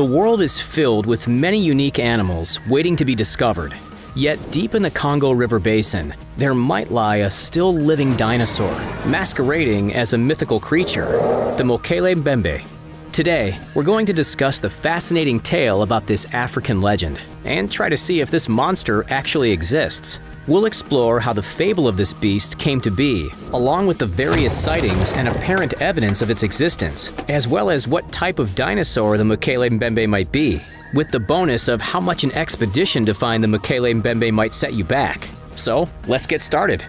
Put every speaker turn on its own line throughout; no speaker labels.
The world is filled with many unique animals waiting to be discovered. Yet deep in the Congo River Basin, there might lie a still living dinosaur, masquerading as a mythical creature, the Mokele Mbembe. Today, we're going to discuss the fascinating tale about this African legend and try to see if this monster actually exists. We'll explore how the fable of this beast came to be, along with the various sightings and apparent evidence of its existence, as well as what type of dinosaur the Mokele Mbembe might be, with the bonus of how much an expedition to find the Mokele Mbembe might set you back. So, let's get started.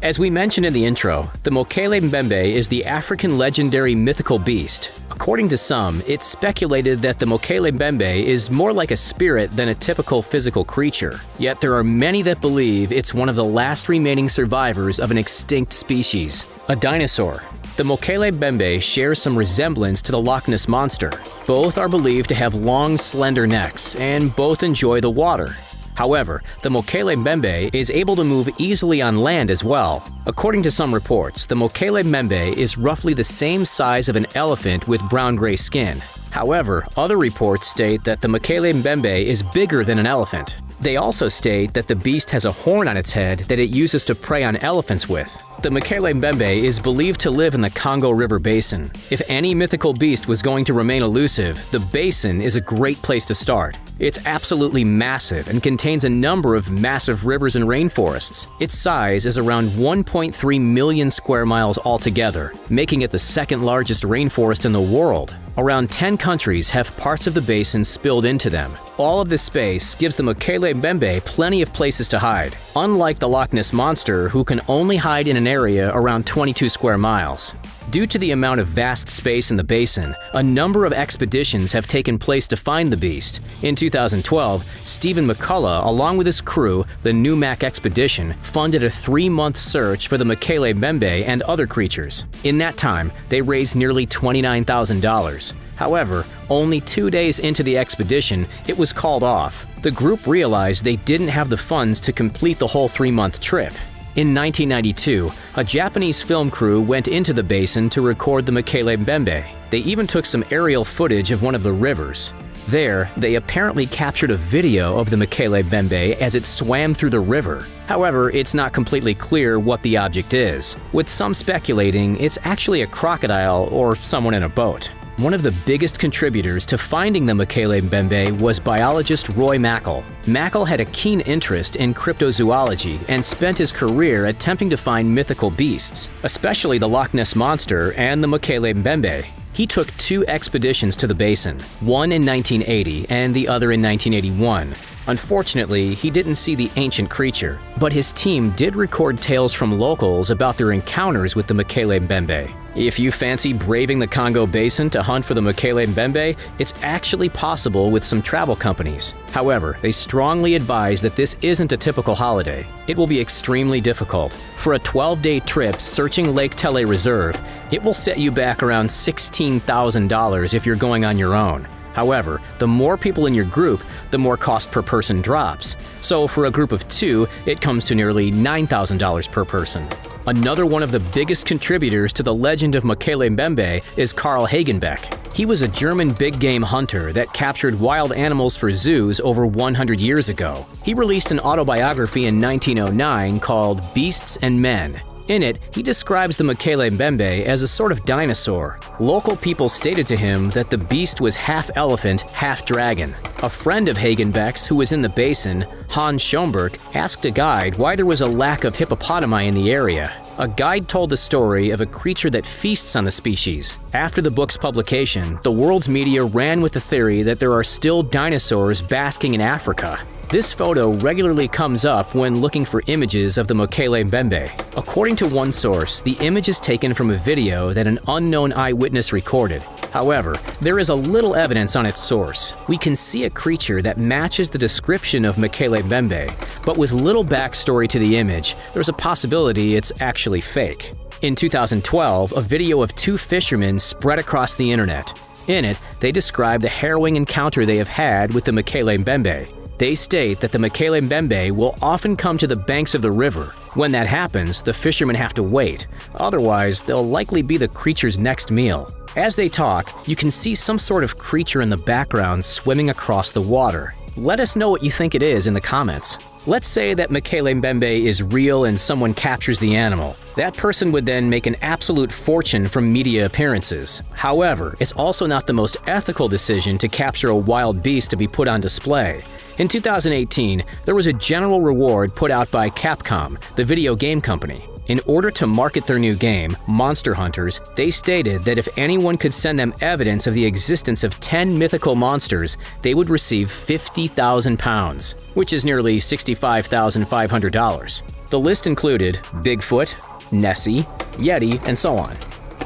As we mentioned in the intro, the Mokele Mbembe is the African legendary mythical beast. According to some, it's speculated that the Mokele Mbembe is more like a spirit than a typical physical creature. Yet there are many that believe it's one of the last remaining survivors of an extinct species, a dinosaur. The Mokele Mbembe shares some resemblance to the Loch Ness monster. Both are believed to have long, slender necks, and both enjoy the water. However, the Mokele Mbembe is able to move easily on land as well. According to some reports, the Mokele Mbembe is roughly the same size of an elephant with brown-gray skin. However, other reports state that the Mokele Mbembe is bigger than an elephant. They also state that the beast has a horn on its head that it uses to prey on elephants with. The Mokele Mbembe is believed to live in the Congo River Basin. If any mythical beast was going to remain elusive, the basin is a great place to start. It's absolutely massive and contains a number of massive rivers and rainforests. Its size is around 1.3 million square miles altogether, making it the second largest rainforest in the world. Around 10 countries have parts of the basin spilled into them. All of this space gives the Mokele Mbembe plenty of places to hide, unlike the Loch Ness monster, who can only hide in an area around 22 square miles. Due to the amount of vast space in the basin, a number of expeditions have taken place to find the beast. In 2012, Stephen McCullough, along with his crew, the Numac Expedition, funded a 3-month search for the Mokele Mbembe and other creatures. In that time, they raised nearly $29,000. However, only 2 days into the expedition, it was called off. The group realized they didn't have the funds to complete the whole 3-month trip. In 1992, a Japanese film crew went into the basin to record the Mokele Mbembe. They even took some aerial footage of one of the rivers. There, they apparently captured a video of the Mokele Mbembe as it swam through the river. However, it's not completely clear what the object is, with some speculating it's actually a crocodile or someone in a boat. One of the biggest contributors to finding the Mokele Mbembe was biologist Roy Mackal. Mackal had a keen interest in cryptozoology and spent his career attempting to find mythical beasts, especially the Loch Ness monster and the Mokele Mbembe. He took 2 expeditions to the basin, one in 1980 and the other in 1981. Unfortunately, he didn't see the ancient creature, but his team did record tales from locals about their encounters with the Mokele Mbembe. If you fancy braving the Congo Basin to hunt for the Mokele Mbembe, it's actually possible with some travel companies. However, they strongly advise that this isn't a typical holiday. It will be extremely difficult. For a 12-day trip searching Lake Tele Reserve, it will set you back around $16,000 if you're going on your own. However, the more people in your group, the more cost per person drops. So for a group of 2, it comes to nearly $9,000 per person. Another one of the biggest contributors to the legend of Mokele Mbembe is Carl Hagenbeck. He was a German big game hunter that captured wild animals for zoos over 100 years ago. He released an autobiography in 1909 called Beasts and Men. In it, he describes the Mokele Mbembe as a sort of dinosaur. Local people stated to him that the beast was half elephant, half dragon. A friend of Hagenbeck's who was in the basin, Hans Schomburg, asked a guide why there was a lack of hippopotami in the area. A guide told the story of a creature that feasts on the species. After the book's publication, the world's media ran with the theory that there are still dinosaurs basking in Africa. This photo regularly comes up when looking for images of the Mokele Mbembe. According to one source, the image is taken from a video that an unknown eyewitness recorded. However, there is a little evidence on its source. We can see a creature that matches the description of Mokele Mbembe, but with little backstory to the image, there's a possibility it's actually fake. In 2012, a video of 2 fishermen spread across the internet. In it, they describe the harrowing encounter they have had with the Mokele Mbembe. They state that the Mokele Mbembe will often come to the banks of the river. When that happens, the fishermen have to wait. Otherwise, they'll likely be the creature's next meal. As they talk, you can see some sort of creature in the background swimming across the water. Let us know what you think it is in the comments. Let's say that Mokele Mbembe is real and someone captures the animal. That person would then make an absolute fortune from media appearances. However, it's also not the most ethical decision to capture a wild beast to be put on display. In 2018, there was a general reward put out by Capcom, the video game company. In order to market their new game, Monster Hunters, they stated that if anyone could send them evidence of the existence of 10 mythical monsters, they would receive £50,000, which is nearly $65,500. The list included Bigfoot, Nessie, Yeti, and so on.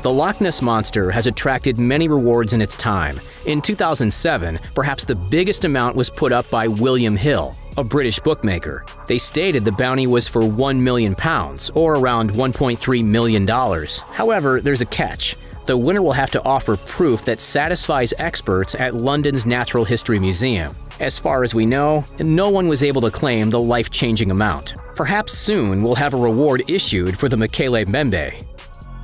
The Loch Ness Monster has attracted many rewards in its time. In 2007, perhaps the biggest amount was put up by William Hill, a British bookmaker. They stated the bounty was for £1 million, or around $1.3 million. However, there's a catch. The winner will have to offer proof that satisfies experts at London's Natural History Museum. As far as we know, no one was able to claim the life-changing amount. Perhaps soon we'll have a reward issued for the Mokele Mbembe.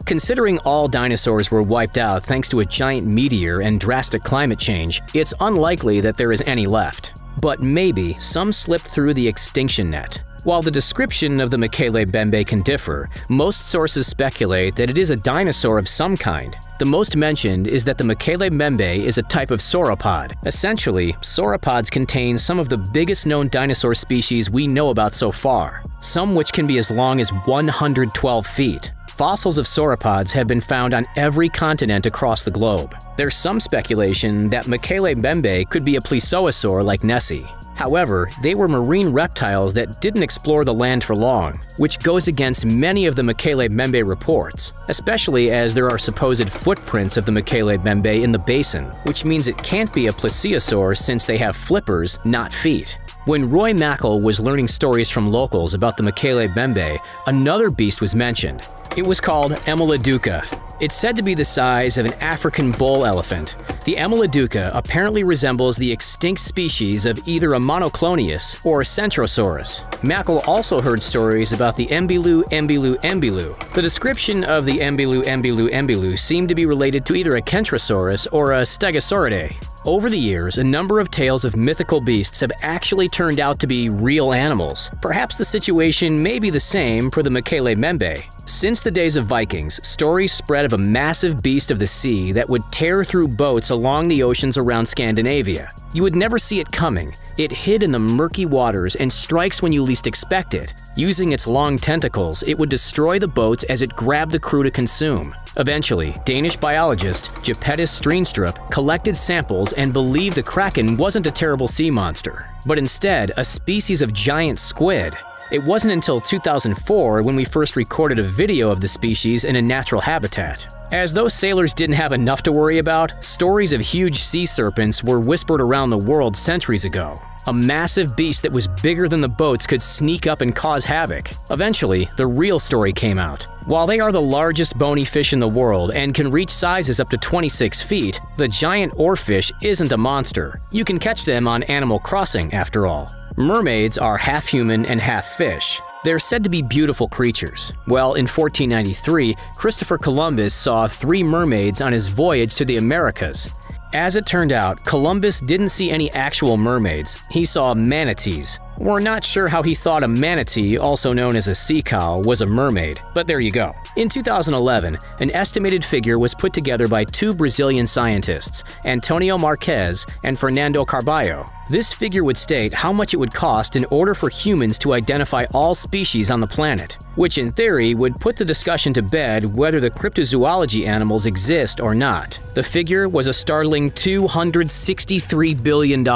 Considering all dinosaurs were wiped out thanks to a giant meteor and drastic climate change, it's unlikely that there is any left. But maybe some slipped through the extinction net. While the description of the Mokele Mbembe can differ, most sources speculate that it is a dinosaur of some kind. The most mentioned is that the Mokele Mbembe is a type of sauropod. Essentially, sauropods contain some of the biggest known dinosaur species we know about so far, some which can be as long as 112 feet. Fossils of sauropods have been found on every continent across the globe. There's some speculation that Mokele Mbembe could be a plesiosaur like Nessie. However, they were marine reptiles that didn't explore the land for long, which goes against many of the Mokele Mbembe reports, especially as there are supposed footprints of the Mokele Mbembe in the basin, which means it can't be a plesiosaur since they have flippers, not feet. When Roy Mackal was learning stories from locals about the Mokele Mbembe, another beast was mentioned. It was called Emeladuca. It's said to be the size of an African bull elephant. The Emeladuca apparently resembles the extinct species of either a Monoclonius or a Centrosaurus. Mackal also heard stories about the Mbilu Mbilu Mbilu. The description of the Mbilu Mbilu Mbilu seemed to be related to either a Kentrosaurus or a Stegosauridae. Over the years, a number of tales of mythical beasts have actually turned out to be real animals. Perhaps the situation may be the same for the Mokele Mbembe. Since the days of Vikings, stories spread of a massive beast of the sea that would tear through boats along the oceans around Scandinavia. You would never see it coming. It hid in the murky waters and strikes when you least expect it. Using its long tentacles, it would destroy the boats as it grabbed the crew to consume. Eventually, Danish biologist Jepetus Steenstrup collected samples and believed the kraken wasn't a terrible sea monster, but instead a species of giant squid. It wasn't until 2004 when we first recorded a video of the species in a natural habitat. As those sailors didn't have enough to worry about, stories of huge sea serpents were whispered around the world centuries ago. A massive beast that was bigger than the boats could sneak up and cause havoc. Eventually, the real story came out. While they are the largest bony fish in the world and can reach sizes up to 26 feet, the giant oarfish isn't a monster. You can catch them on Animal Crossing, after all. Mermaids are half human and half fish. They're said to be beautiful creatures. Well, in 1493, Christopher Columbus saw 3 mermaids on his voyage to the Americas. As it turned out, Columbus didn't see any actual mermaids. He saw manatees. We're not sure how he thought a manatee, also known as a sea cow, was a mermaid, but there you go. In 2011, an estimated figure was put together by 2 Brazilian scientists, Antonio Marques and Fernando Carballo. This figure would state how much it would cost in order for humans to identify all species on the planet, which in theory would put the discussion to bed whether the cryptozoology animals exist or not. The figure was a startling $263 billion.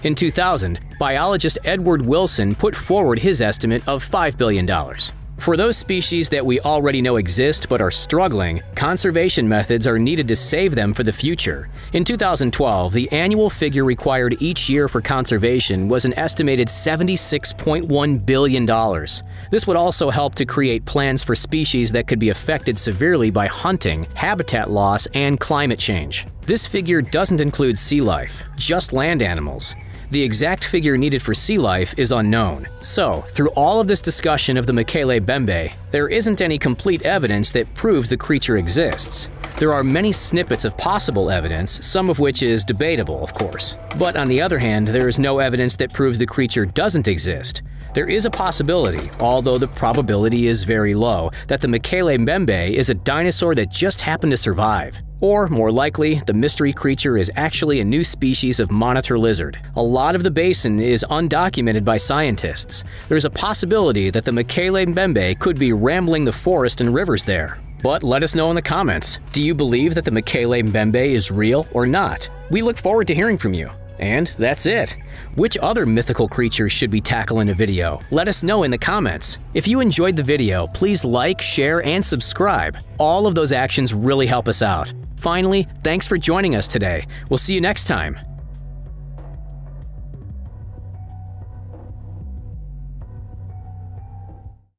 In 2000, biologist Edward Wilson put forward his estimate of $5 billion. For those species that we already know exist but are struggling, conservation methods are needed to save them for the future. In 2012, the annual figure required each year for conservation was an estimated $76.1 billion. This would also help to create plans for species that could be affected severely by hunting, habitat loss, and climate change. This figure doesn't include sea life, just land animals. The exact figure needed for sea life is unknown. So, through all of this discussion of the Mokele Mbembe, there isn't any complete evidence that proves the creature exists. There are many snippets of possible evidence, some of which is debatable, of course. But on the other hand, there is no evidence that proves the creature doesn't exist. There is a possibility, although the probability is very low, that the Mokele Mbembe is a dinosaur that just happened to survive. Or, more likely, the mystery creature is actually a new species of monitor lizard. A lot of the basin is undocumented by scientists. There's a possibility that the Mokele Mbembe could be rambling the forest and rivers there. But let us know in the comments. Do you believe that the Mokele Mbembe is real or not? We look forward to hearing from you. And that's it. Which other mythical creatures should we tackle in a video? Let us know in the comments. If you enjoyed the video, please like, share, and subscribe. All of those actions really help us out. Finally, thanks for joining us today. We'll see you next time.